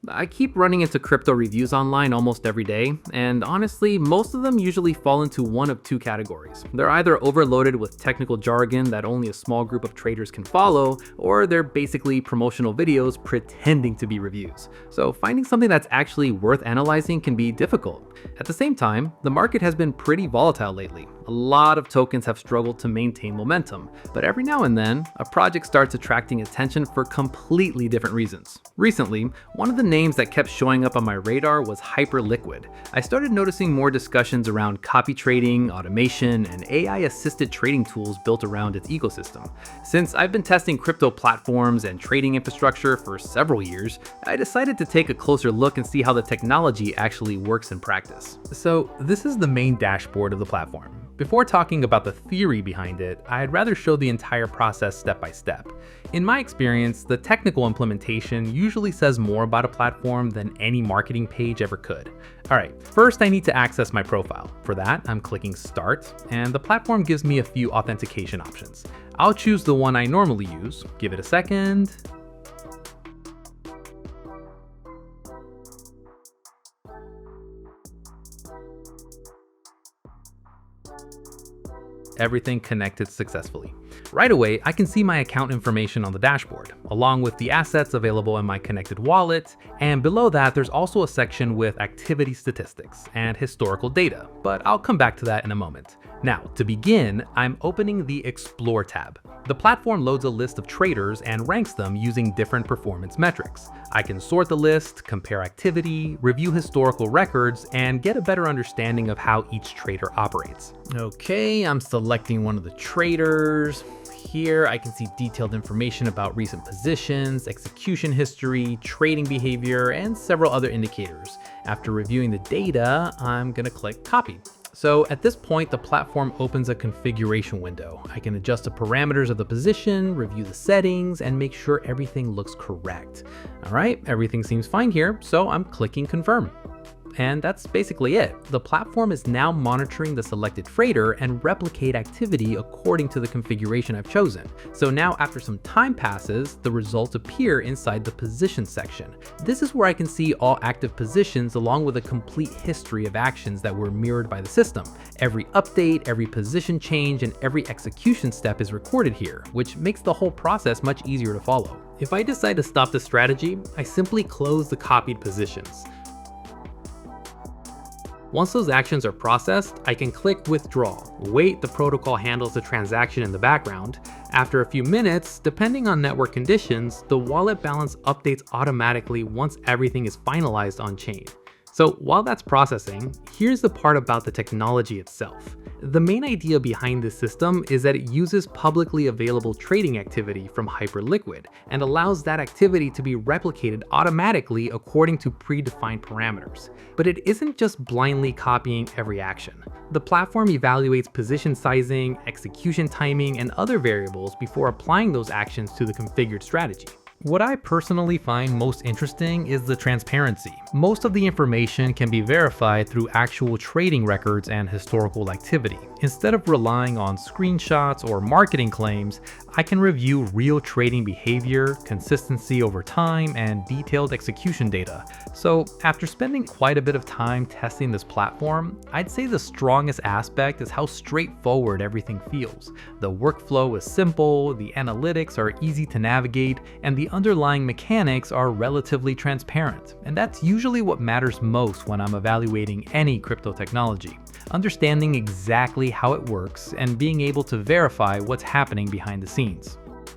I keep running into crypto reviews online almost every day, and honestly, most of them usually fall into one of two categories. They're either overloaded with technical jargon that only a small group of traders can follow, or they're basically promotional videos pretending to be reviews. So finding something that's actually worth analyzing can be difficult. At the same time, the market has been pretty volatile lately. A lot of tokens have struggled to maintain momentum, but every now and then, a project starts attracting attention for completely different reasons. Recently, one of the names that kept showing up on my radar was Hyperliquid. I started noticing more discussions around copy trading, automation, and AI-assisted trading tools built around its ecosystem. Since I've been testing crypto platforms and trading infrastructure for several years, I decided to take a closer look and see how the technology actually works in practice. So this is the main dashboard of the platform. Before talking about the theory behind it, I'd rather show the entire process step by step. In my experience, the technical implementation usually says more about a platform than any marketing page ever could. Alright, first I need to access my profile. For that, I'm clicking Start, and the platform gives me a few authentication options. I'll choose the one I normally use, give it a second. Everything connected successfully. Right away, I can see my account information on the dashboard, along with the assets available in my connected wallet, and below that there's also a section with activity statistics and historical data, but I'll come back to that in a moment. Now, to begin, I'm opening the Explore tab. The platform loads a list of traders and ranks them using different performance metrics. I can sort the list, compare activity, review historical records, and get a better understanding of how each trader operates. Okay, I'm selecting one of the traders. Here I can see detailed information about recent positions, execution history, trading behavior, and several other indicators. After reviewing the data, I'm gonna click Copy. So at this point, the platform opens a configuration window. I can adjust the parameters of the position, review the settings, and make sure everything looks correct. All right, everything seems fine here, so I'm clicking Confirm. And that's basically it. The platform is now monitoring the selected trader and replicate activity according to the configuration I've chosen. So now after some time passes, the results appear inside the position section. This is where I can see all active positions along with a complete history of actions that were mirrored by the system. Every update, every position change, and every execution step is recorded here, which makes the whole process much easier to follow. If I decide to stop the strategy, I simply close the copied positions. Once those actions are processed, I can click Withdraw. Wait, the protocol handles the transaction in the background. After a few minutes, depending on network conditions, the wallet balance updates automatically once everything is finalized on chain. So while that's processing, here's the part about the technology itself. The main idea behind this system is that it uses publicly available trading activity from Hyperliquid and allows that activity to be replicated automatically according to predefined parameters. But it isn't just blindly copying every action. The platform evaluates position sizing, execution timing, and other variables before applying those actions to the configured strategy. What I personally find most interesting is the transparency. Most of the information can be verified through actual trading records and historical activity. Instead of relying on screenshots or marketing claims, I can review real trading behavior, consistency over time, and detailed execution data. So after spending quite a bit of time testing this platform, I'd say the strongest aspect is how straightforward everything feels. The workflow is simple, the analytics are easy to navigate, and the underlying mechanics are relatively transparent. And that's usually what matters most when I'm evaluating any crypto technology. Understanding exactly how it works and being able to verify what's happening behind the scenes.